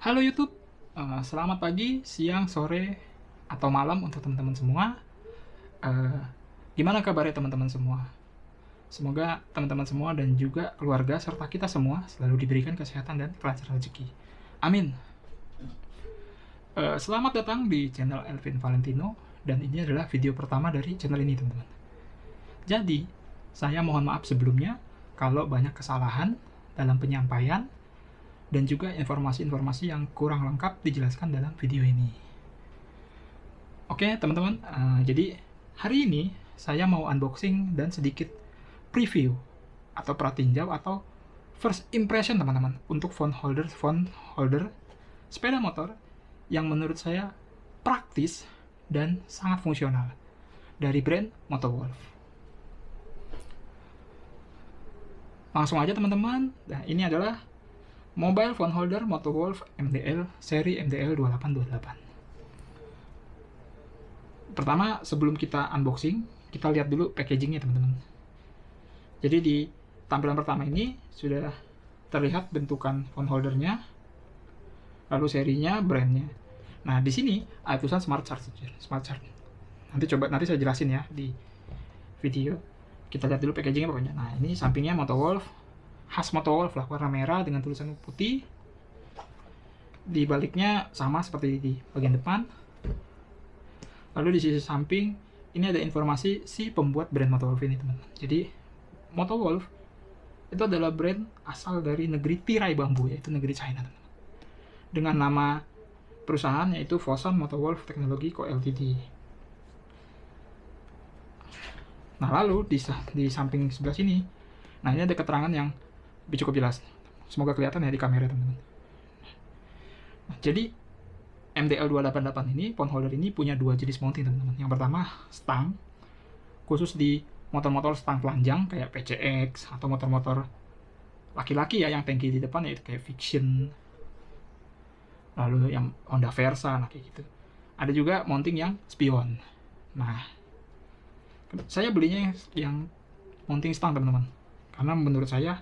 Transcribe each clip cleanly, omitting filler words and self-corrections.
Halo YouTube, selamat pagi, siang, sore, atau malam untuk teman-teman semua. Eh, Gimana kabarnya teman-teman semua? Semoga teman-teman semua dan juga keluarga serta kita semua selalu diberikan kesehatan dan kelancaran rezeki. Amin. Selamat datang di channel Elvin Valentino, dan ini adalah video pertama dari channel ini teman-teman. Jadi, saya mohon maaf sebelumnya kalau banyak kesalahan dalam penyampaian dan juga informasi-informasi yang kurang lengkap dijelaskan dalam video ini. Oke teman-teman, jadi hari ini saya mau unboxing dan sedikit preview atau pratinjau atau first impression teman-teman untuk phone holder sepeda motor yang menurut saya praktis dan sangat fungsional dari brand Motowolf. Langsung aja teman-teman. Nah, ini adalah mobile phone holder Motowolf MDL seri MDL 2828. Pertama, sebelum kita unboxing, kita lihat dulu packagingnya teman-teman. Jadi di tampilan pertama ini sudah terlihat bentukan phone holdernya, lalu serinya, brandnya. Nah di sini ada tulisan Smart Charge. Nanti saya jelasin ya di video. Kita lihat dulu packagingnya pokoknya. Nah ini sampingnya Motowolf, khas Motowolf lah, warna merah dengan tulisan putih. Di baliknya sama seperti di bagian depan. Lalu di sisi samping ini ada informasi si pembuat brand Motowolf ini teman-teman. Jadi Motowolf itu adalah brand asal dari negeri tirai bambu, yaitu negeri China teman-teman. Dengan nama perusahaan yaitu Fosun Motowolf Technology Co Ltd. Nah lalu di samping sebelah sini, nah ini ada keterangan yang lebih cukup jelas. Semoga kelihatan ya di kamera teman-teman. Nah, jadi MDL 288 ini, phone holder ini punya dua jenis mounting teman-teman. Yang pertama stang, khusus di motor-motor stang telanjang kayak PCX atau motor-motor laki-laki ya yang tangki di depan, yaitu kayak Fiction, lalu yang Honda Versa, nah kayak gitu. Ada juga mounting yang spion. Nah saya belinya yang mounting stang teman-teman, karena menurut saya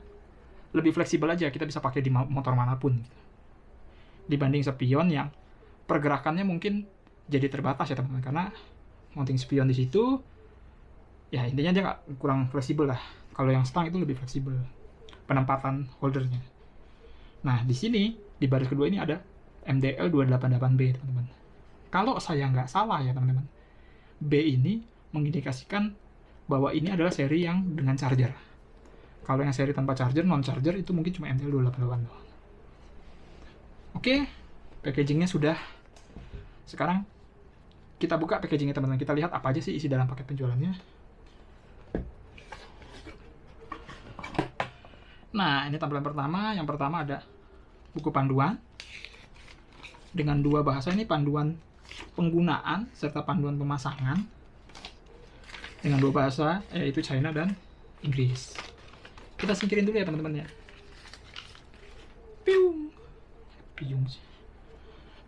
lebih fleksibel aja, kita bisa pakai di motor manapun dibanding spion yang pergerakannya mungkin jadi terbatas ya teman-teman, karena mounting spion di situ ya intinya dia kurang fleksibel lah. Kalau yang stang itu lebih fleksibel penempatan holdernya. Nah di sini di baris kedua ini ada MDL 288B teman-teman. Kalau saya nggak salah ya teman-teman, B ini mengindikasikan bahwa ini adalah seri yang dengan charger. Kalau yang seri tanpa charger, non charger, itu mungkin cuma MDL 288 doang. Oke, packagingnya sudah. Sekarang kita buka packagingnya teman-teman. Kita lihat apa aja sih isi dalam paket penjualannya. Nah ini tampilan pertama. Yang pertama ada buku panduan dengan dua bahasa, ini panduan penggunaan serta panduan pemasangan dengan dua bahasa, yaitu China dan Inggris. Kita singkirin dulu ya teman-teman ya. Piung.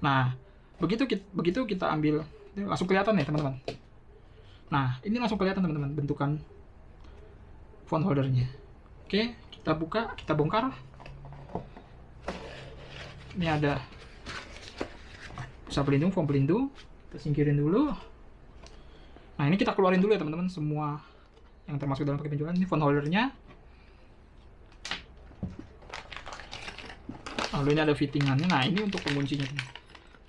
Nah begitu kita ambil, langsung kelihatan ya teman-teman. Nah ini langsung kelihatan teman-teman bentukan phone holdernya. Oke, kita buka, kita bongkar. Ini ada busa pelindung, foam pelindung. Kita singkirin dulu. Nah ini kita keluarin dulu ya teman-teman, semua yang termasuk dalam paket penjualan. Ini phone holdernya. Lalu ini ada fittingannya. Nah ini untuk penguncinya teman.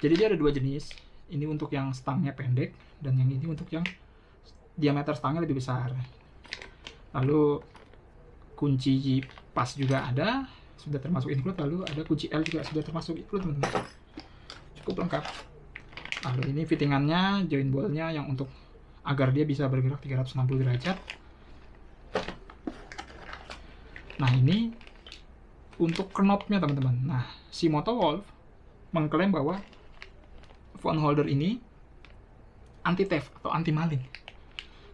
Jadi dia ada dua jenis. Ini untuk yang stangnya pendek, dan yang ini untuk yang diameter stangnya lebih besar. Lalu kunci pas juga ada, sudah termasuk include. Lalu ada kunci L juga sudah termasuk include teman-teman. Cukup lengkap. Lalu ini fittingannya, join ballnya yang untuk agar dia bisa bergerak 360 derajat. Nah ini untuk knopnya teman-teman. Nah si Motowolf mengklaim bahwa phone holder ini anti theft atau anti maling.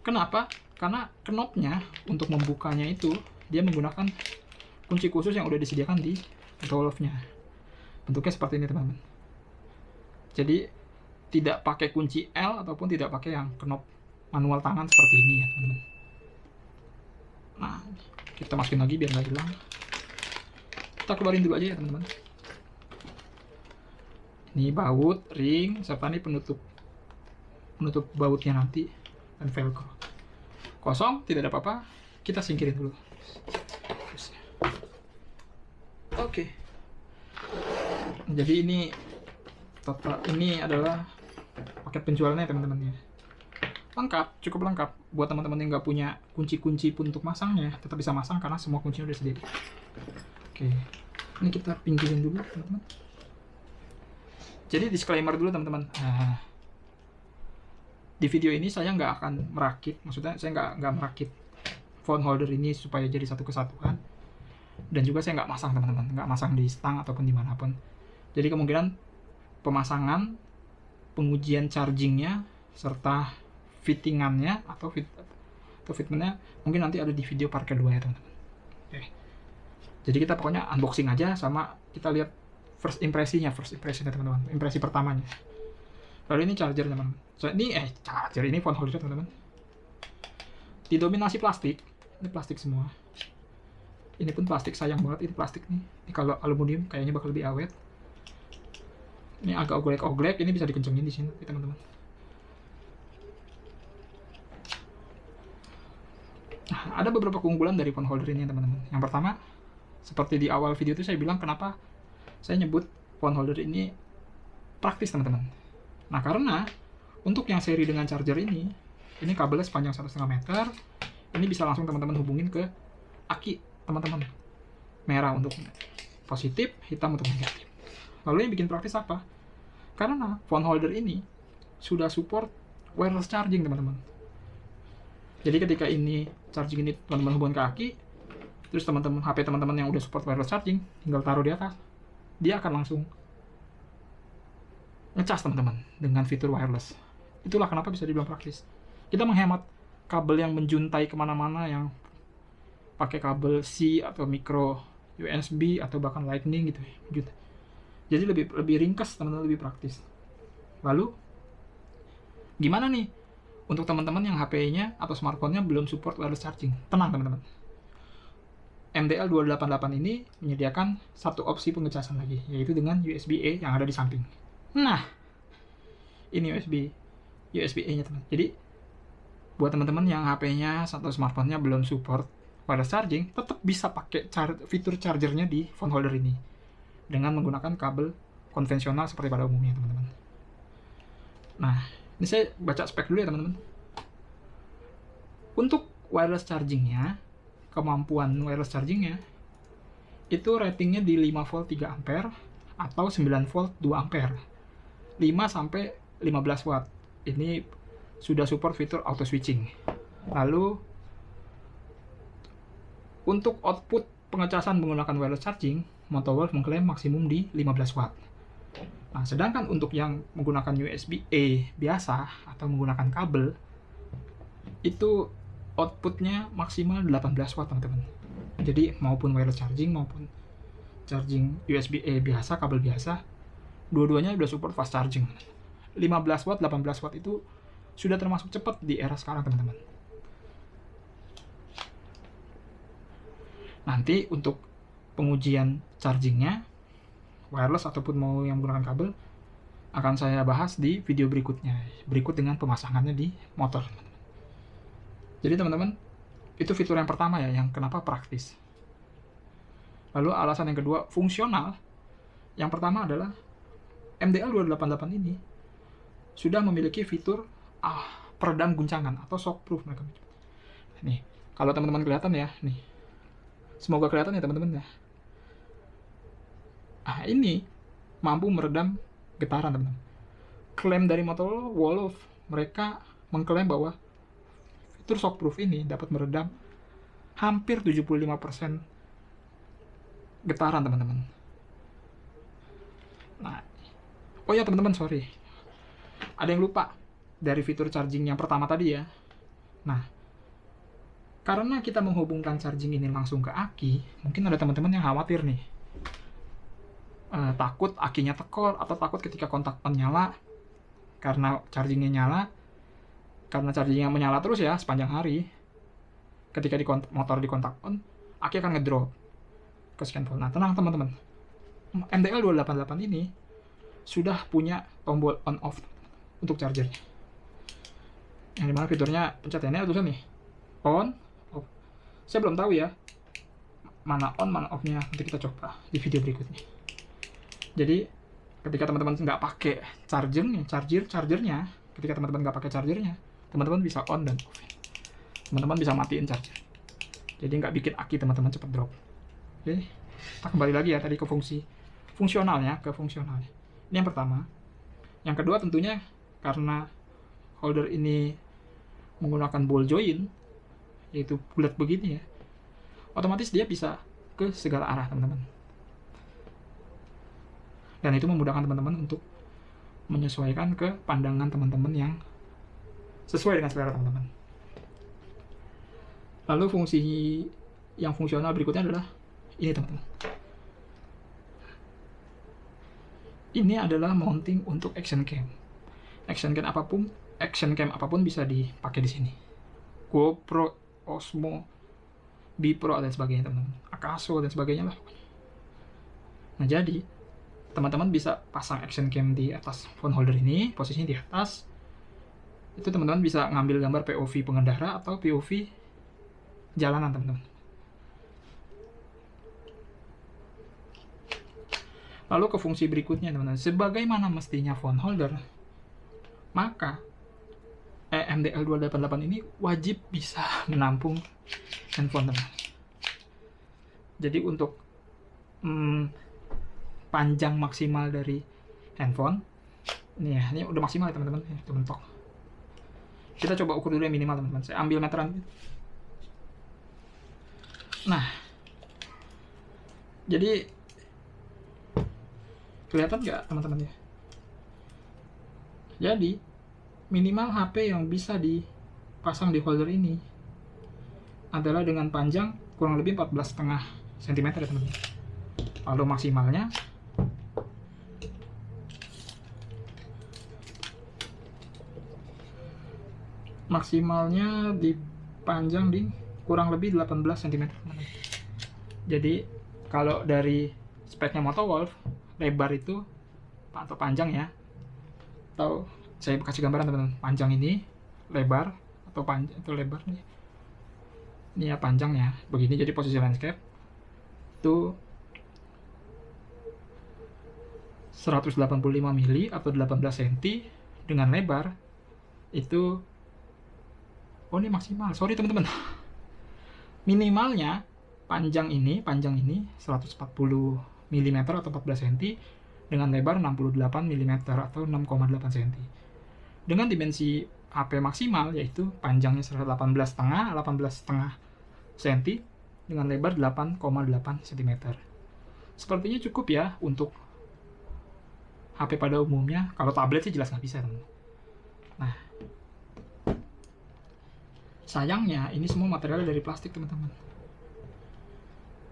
Kenapa? Karena knopnya untuk membukanya itu dia menggunakan kunci khusus yang udah disediakan di Motowolf-nya. Bentuknya seperti ini teman-teman. Jadi tidak pakai kunci L ataupun tidak pakai yang knop manual tangan seperti ini ya teman-teman. Nah kita masukin lagi biar nggak hilang. Kita keluarin dulu aja ya teman-teman. Ini baut, ring, serta ini penutup bautnya nanti, dan velcro. Kosong, tidak ada apa-apa. Kita singkirin dulu. Oke. Jadi ini total, ini adalah paket penjualannya teman-teman ya. Lengkap, cukup lengkap. Buat teman-teman yang nggak punya kunci-kunci untuk masangnya, tetap bisa masang karena semua kuncinya udah sendiri. Oke, ini kita pinggirin dulu teman-teman. Jadi disclaimer dulu teman-teman. Nah, di video ini saya nggak akan merakit, maksudnya saya nggak merakit phone holder ini supaya jadi satu kesatuan. Dan juga saya nggak masang teman-teman, nggak masang di stang ataupun dimanapun. Jadi kemungkinan pemasangan, pengujian chargingnya, serta fittingannya atau fitmentnya mungkin nanti ada di video part kedua ya teman-teman. Oke. Jadi kita pokoknya unboxing aja, sama kita lihat first impresinya teman-teman, impresi pertamanya. Lalu ini charger teman-teman. So, ini charger, ini phone holder teman-teman. Didominasi plastik, ini plastik semua. Ini pun plastik, sayang banget ini plastik nih. Ini kalau aluminium kayaknya bakal lebih awet. Ini agak oglek-oglek, ini bisa dikencengin di sini teman-teman. Nah, ada beberapa keunggulan dari phone holder ini teman-teman. Yang pertama, seperti di awal video itu saya bilang kenapa saya nyebut phone holder ini praktis teman-teman. Nah, karena untuk yang seri dengan charger ini kabelnya sepanjang 1,5 meter. Ini bisa langsung teman-teman hubungin ke aki teman-teman. Merah untuk positif, hitam untuk negatif. Lalu yang bikin praktis apa? Karena phone holder ini sudah support wireless charging teman-teman. Jadi ketika ini charging ini teman-teman hubungin ke aki, terus teman-teman HP teman-teman yang udah support wireless charging tinggal taruh di atas, dia akan langsung ngecas teman-teman dengan fitur wireless. Itulah kenapa bisa dibilang praktis. Kita menghemat kabel yang menjuntai kemana-mana, yang pakai kabel C atau micro USB atau bahkan lightning gitu. Jadi lebih ringkas teman-teman, lebih praktis. Lalu gimana nih untuk teman-teman yang HP-nya atau smartphone-nya belum support wireless charging? Tenang teman-teman. MDL288 ini menyediakan satu opsi pengecasan lagi, yaitu dengan USB-A yang ada di samping. Nah, ini USB-A-nya teman. Jadi buat teman-teman yang HP-nya atau smartphone-nya belum support wireless charging, tetap bisa pakai fitur chargernya di phone holder ini dengan menggunakan kabel konvensional seperti pada umumnya teman-teman. Nah, ini saya baca spek dulu ya teman-teman. Untuk wireless chargingnya, kemampuan wireless chargingnya itu ratingnya di 5 volt 3 ampere atau 9 volt 2 ampere, 5 sampai 15 watt. Ini sudah support fitur auto switching. Lalu untuk output pengecasan menggunakan wireless charging, Motowolf mengklaim maksimum di 15 watt. Nah, sedangkan untuk yang menggunakan USB-A biasa atau menggunakan kabel, itu outputnya maksimal 18 watt teman-teman. Jadi maupun wireless charging maupun charging USB-A biasa, kabel biasa, dua-duanya udah support fast charging. 15 watt, 18 watt itu sudah termasuk cepat di era sekarang teman-teman. Nanti untuk pengujian chargingnya, wireless ataupun mau yang menggunakan kabel, akan saya bahas di video berikutnya, berikut dengan pemasangannya di motor. Jadi teman-teman, itu fitur yang pertama ya, yang kenapa praktis. Lalu alasan yang kedua, fungsional. Yang pertama adalah MDL288 ini sudah memiliki fitur peredam guncangan atau shockproof mereka. Nih, kalau teman-teman kelihatan ya, nih. Semoga kelihatan ya teman-teman ya. Ini mampu meredam getaran teman-teman. Klaim dari Motowolf, mereka mengklaim bahwa fitur shockproof ini dapat meredam hampir 75% getaran teman-teman. Nah, oh ya teman-teman, sorry, ada yang lupa dari fitur charging yang pertama tadi ya. Nah, karena kita menghubungkan charging ini langsung ke aki, mungkin ada teman-teman yang khawatir nih, takut akinya tekor atau takut ketika kontak on nyala, karena chargingnya nyala, karena chargingnya menyala terus ya sepanjang hari, ketika motor di kontak on, aki akan ngedrop ke sekian volt. Nah, tenang teman-teman, MDL288 ini sudah punya tombol on off untuk chargernya. Yang dimana fiturnya pencet ini ada tulisan nih on off. Saya belum tahu ya mana on mana off-nya, nanti kita coba di video berikutnya. Jadi ketika teman-teman nggak pakai chargernya, ketika teman-teman nggak pakai chargernya, teman-teman bisa on dan off. Teman-teman bisa matiin charger. Jadi nggak bikin aki teman-teman cepat drop. Oke, kita kembali lagi ya tadi ke fungsionalnya. Ini yang pertama. Yang kedua tentunya karena holder ini menggunakan ball joint, yaitu bulat begini ya, otomatis dia bisa ke segala arah teman-teman. Dan itu memudahkan teman-teman untuk menyesuaikan ke pandangan teman-teman yang sesuai dengan selera teman-teman. Lalu fungsi yang fungsional berikutnya adalah ini teman-teman. Ini adalah mounting untuk action cam. Action cam apapun bisa dipakai di sini. GoPro, Osmo, Bipro dan sebagainya teman-teman. Akaso dan sebagainya lah. Nah jadi teman-teman bisa pasang action cam di atas phone holder ini, posisinya di atas. Itu teman-teman bisa ngambil gambar POV pengendara atau POV jalanan teman-teman. Lalu ke fungsi berikutnya teman-teman, sebagaimana mestinya phone holder, maka EMDL288 ini wajib bisa menampung handphone teman-teman. Jadi untuk panjang maksimal dari handphone, ini udah maksimal ya teman-teman, itu mentok. Kita coba ukur dulu yang minimal teman-teman. Saya ambil meteran. Nah, jadi kelihatan nggak teman-teman ya? Jadi minimal HP yang bisa dipasang di holder ini adalah dengan panjang kurang lebih 14,5 cm ya teman-teman. Lalu maksimalnya dipanjang di kurang lebih 18 cm. Jadi kalau dari speknya Motowolf, lebar itu atau panjang ya, atau saya kasih gambaran teman-teman, panjang ini lebar atau panjang itu lebar nih, ini ya panjangnya begini. Jadi posisi landscape itu 185 mili atau 18 cm dengan lebar itu, oh ini maksimal, sorry teman-teman, minimalnya panjang ini 140 mm atau 14 cm dengan lebar 68 mm atau 6,8 cm. Dengan dimensi HP maksimal yaitu panjangnya 18,5 cm dengan lebar 8,8 cm. Sepertinya cukup ya untuk HP pada umumnya. Kalau tablet sih jelas nggak bisa teman. Nah, sayangnya ini semua materialnya dari plastik teman-teman.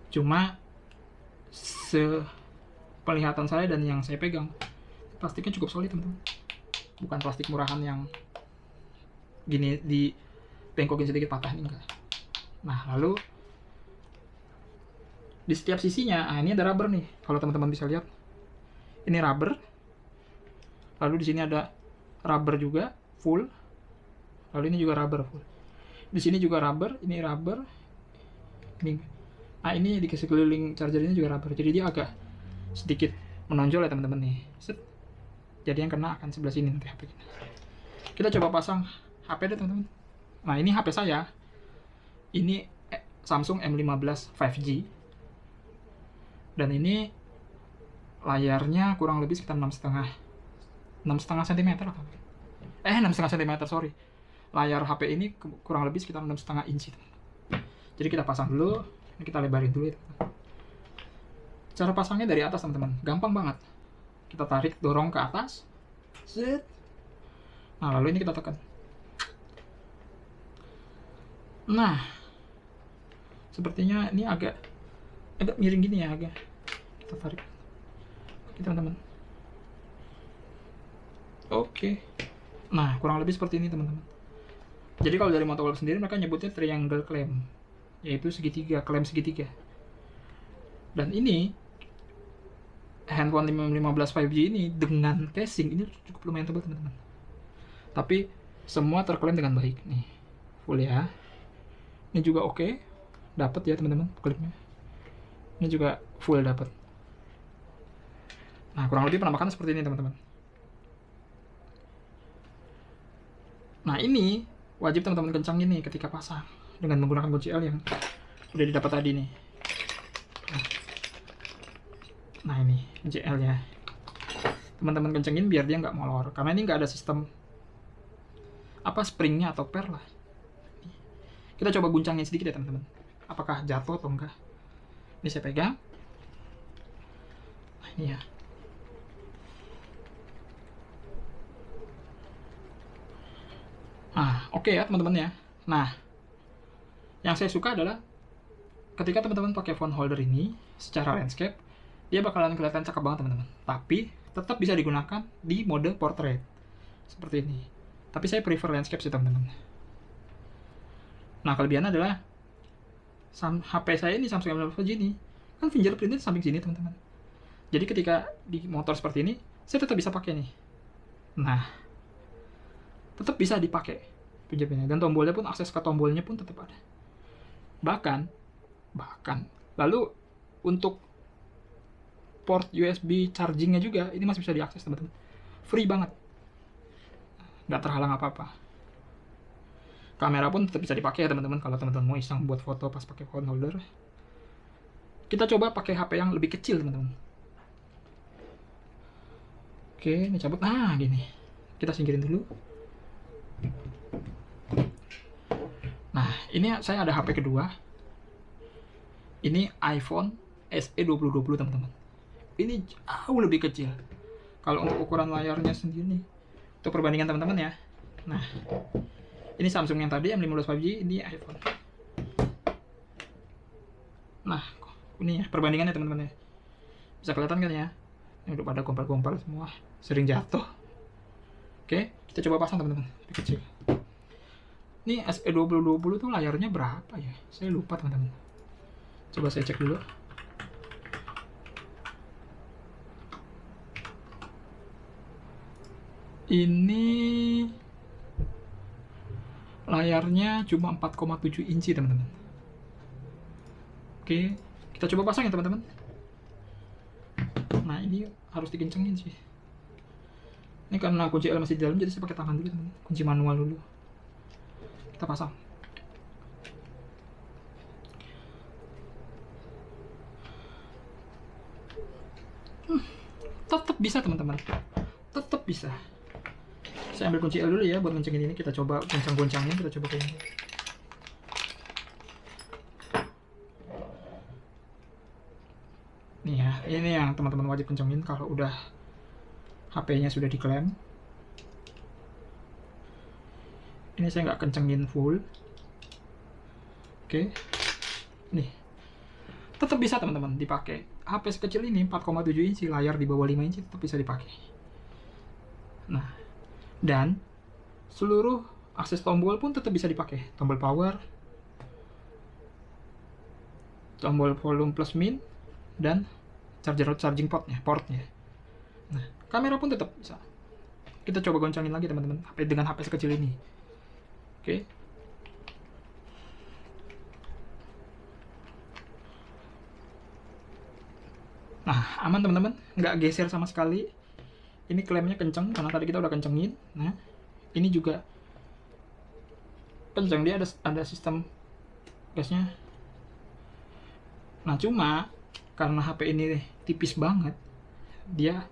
Cuma sepenglihatan saya dan yang saya pegang, plastiknya cukup solid teman-teman. Bukan plastik murahan yang gini di bengkokin sedikit patah, ini enggak. Nah lalu di setiap sisinya, ini ada rubber nih. Kalau teman-teman bisa lihat, ini rubber. Lalu di sini ada rubber juga full. Lalu ini juga rubber full. Di sini juga rubber, ini rubber. Ini di sekeliling charger ini juga rubber. Jadi dia agak sedikit menonjol ya teman-teman nih. Set. Jadi yang kena akan sebelah sini nanti HP kita. Kita coba pasang HP deh teman-teman. Nah ini HP saya. Ini Samsung M15 5G. Dan ini layarnya kurang lebih sekitar 6,5 cm. 6,5 cm, sorry. Layar HP ini kurang lebih sekitar 6,5 inci. Jadi kita pasang dulu. Ini kita lebarin dulu ya. Cara pasangnya dari atas teman-teman, gampang banget. Kita tarik, dorong ke atas. Set. Nah lalu ini kita tekan. Nah, sepertinya ini agak miring gini ya, agak. Kita tarik. Oke teman-teman. Oke. Nah kurang lebih seperti ini teman-teman. Jadi kalau dari Motowolf sendiri mereka nyebutnya triangle clamp, yaitu segitiga, klem segitiga. Dan ini handphone 15 5G ini dengan casing ini cukup lumayan tebal teman-teman. Tapi semua terklaim dengan baik nih, full ya. Ini juga oke, dapat ya teman-teman klipnya. Ini juga full dapat. Nah kurang lebih penampakan seperti ini teman-teman. Nah ini wajib teman-teman kencangin nih ketika pasang dengan menggunakan kunci L yang udah didapat tadi nih. Nah ini kunci L ya, teman-teman kencengin biar dia nggak molor, karena ini nggak ada sistem apa springnya atau per lah. Kita coba guncangin sedikit ya teman-teman, apakah jatuh atau enggak. Ini saya pegang. Nah ini ya. Nah oke ya teman-teman ya. Nah yang saya suka adalah ketika teman-teman pakai phone holder ini secara landscape, dia bakalan kelihatan cakep banget teman-teman, tapi tetap bisa digunakan di mode portrait seperti ini. Tapi saya prefer landscape sih teman-teman. Nah kelebihannya adalah HP saya ini Samsung M15 ini kan fingerprintnya samping sini teman-teman. Jadi ketika di motor seperti ini saya tetap bisa pakai nih. Nah tetap bisa dipakai fingerprintnya, dan tombolnya pun, akses ke tombolnya pun tetap ada. Bahkan lalu untuk port USB chargingnya juga ini masih bisa diakses teman-teman, free banget, nggak terhalang apa-apa. Kamera pun tetap bisa dipakai ya teman-teman, kalau teman-teman mau iseng buat foto pas pakai phone holder. Kita coba pakai HP yang lebih kecil teman-teman. Oke, ini cabut. Nah gini, kita singkirin dulu. Nah ini saya ada HP kedua, ini iPhone SE 2020 teman-teman. Ini jauh lebih kecil. Kalau untuk ukuran layarnya sendiri nih, untuk perbandingan teman-teman ya. Nah ini Samsung yang tadi M15 5G, ini iPhone. Nah ini ya perbandingannya teman-teman ya, bisa kelihatan kan ya, ini udah pada gompal-gompal semua, sering jatuh. Oke, kita coba pasang teman-teman, lebih kecil. Ini SE 2020 tuh layarnya berapa ya, saya lupa teman-teman. Coba saya cek dulu. Ini layarnya cuma 4,7 inci teman-teman. Oke, kita coba pasang ya teman-teman. Nah ini harus dikencengin sih. Ini karena kunci L masih di dalam, jadi saya pakai tangan dulu teman-teman. Kunci manual dulu. Kita pasang. Tetap bisa teman-teman, tetap bisa. Saya ambil kunci L dulu ya buat kencengin ini. Kita coba goncang-goncangin, kita coba kayak ini. Nih ya, ini yang teman-teman wajib kencengin kalau udah HP-nya sudah diklaim. Ini saya nggak kencengin full. Oke, nih tetap bisa teman-teman dipakai. HP sekecil ini 4,7 inci, layar di bawah 5 inci tetap bisa dipakai. Nah, dan seluruh akses tombol pun tetap bisa dipakai. Tombol power, tombol volume plus min, dan charging portnya. Nah, kamera pun tetap bisa. Kita coba goncangin lagi teman-teman, dengan HP sekecil ini. Oke. Nah, aman teman-teman, nggak geser sama sekali. Ini klaimnya kenceng karena tadi kita udah kencengin. Nah, ini juga kenceng, dia ada sistem gasnya. Nah, cuma karena HP ini tipis banget, dia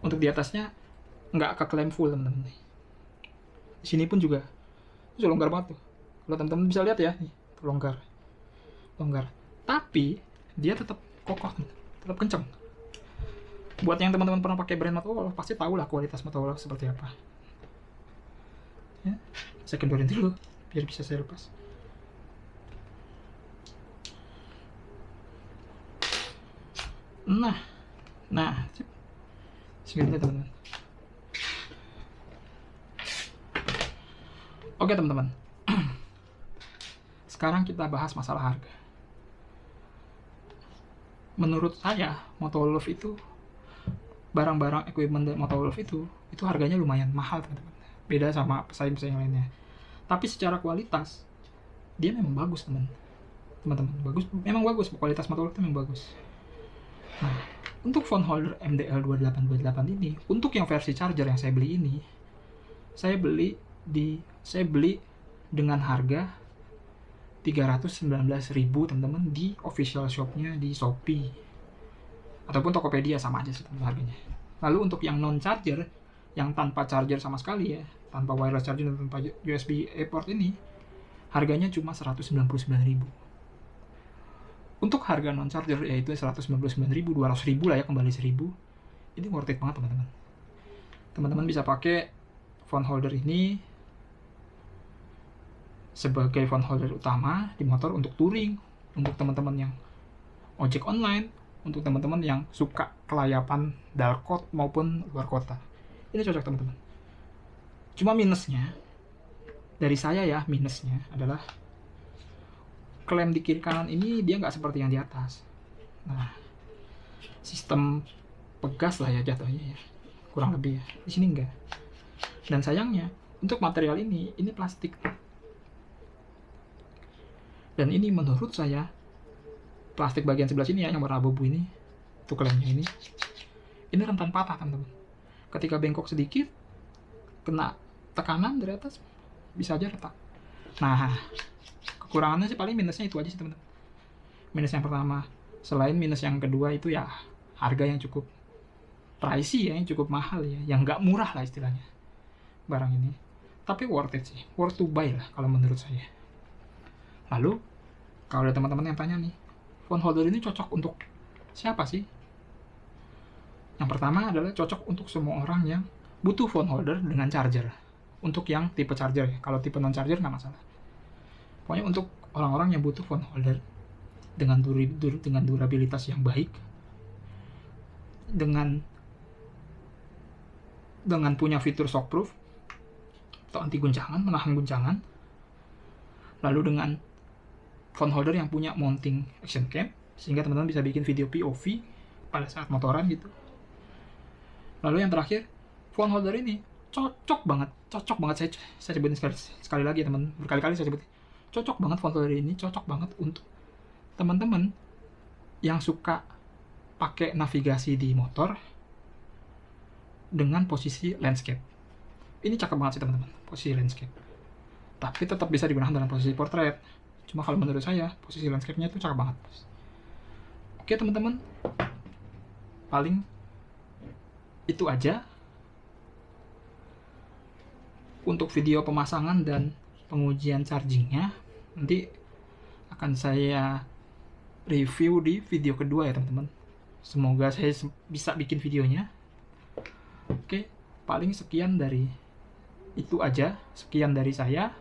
untuk di atasnya nggak keklaim full teman-teman. Di sini pun juga longgar banget tuh. Kalau teman-teman bisa lihat ya, nih, longgar. Tapi dia tetap kokoh, tetap kenceng. Buat yang teman-teman pernah pakai brand Motorola, pasti tahu lah kualitas Motorola seperti apa. Ya, saya kendorin dulu biar bisa saya lepas. Nah, segini teman-teman. Oke teman-teman, sekarang kita bahas masalah harga. menurut saya Motolove itu, barang-barang equipment Motolove itu harganya lumayan mahal teman-teman, beda sama pesaing-pesaing lainnya. Tapi secara kualitas dia memang bagus teman-teman, bagus, memang bagus, kualitas Motolove itu memang bagus. Nah, untuk phone holder MDL2828 ini, untuk yang versi charger yang saya beli ini, saya beli dengan harga 319.000 teman-teman di official shopnya di Shopee ataupun Tokopedia, sama aja sih teman harganya. Lalu untuk yang non charger, yang tanpa charger sama sekali ya, tanpa wireless charger dan tanpa USB port ini, harganya cuma 199.000. Untuk harga non charger yaitu 199.000, 200.000 lah ya, kembali 1.000. Ini worth it banget teman-teman. Teman-teman bisa pakai phone holder ini sebagai phone holder utama di motor untuk touring, untuk teman-teman yang ojek online, untuk teman-teman yang suka kelayapan dalkot maupun luar kota. Ini cocok teman-teman. Cuma minusnya dari saya ya, minusnya adalah klem di kiri kanan ini dia nggak seperti yang di atas. Nah, sistem pegas lah ya jatuhnya ya, kurang lebih ya. Di sini enggak. Dan sayangnya untuk material ini plastik. Dan ini menurut saya plastik bagian sebelah sini ya, yang warna abu-abu ini, itu klemnya ini rentan patah teman-teman. Ketika bengkok sedikit, kena tekanan dari atas, bisa aja retak. Nah, kekurangannya sih paling minusnya itu aja sih teman-teman. Minus yang pertama, selain minus yang kedua itu ya harga yang cukup pricey ya, yang cukup mahal ya, yang nggak murah lah istilahnya barang ini. Tapi worth it sih, worth to buy lah kalau menurut saya. Lalu kalau ada teman-teman yang tanya nih, phone holder ini cocok untuk siapa sih? Yang pertama adalah cocok untuk semua orang yang butuh phone holder dengan charger. Untuk yang tipe charger ya, kalau tipe non charger nggak masalah. Pokoknya untuk orang-orang yang butuh phone holder dengan durabilitas yang baik, dengan punya fitur shockproof atau anti guncangan, menahan guncangan, lalu dengan phone holder yang punya mounting action cam sehingga teman-teman bisa bikin video POV pada saat motoran gitu. Lalu yang terakhir, phone holder ini cocok banget saya sebutin sekali lagi teman, berkali-kali saya sebutin. Cocok banget phone holder ini, cocok banget untuk teman-teman yang suka pakai navigasi di motor dengan posisi landscape. Ini cakep banget sih teman-teman, posisi landscape. Tapi tetap bisa digunakan dalam posisi portrait. Cuma kalau menurut saya, posisi landscape-nya itu cakep banget. Oke teman-teman, paling itu aja untuk video pemasangan dan pengujian chargingnya. Nanti akan saya review di video kedua ya teman-teman. Semoga saya bisa bikin videonya. Oke, paling sekian dari itu aja. Sekian dari saya.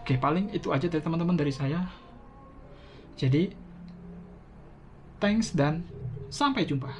Oke, paling itu aja dari teman-teman dari saya. Jadi, thanks dan sampai jumpa.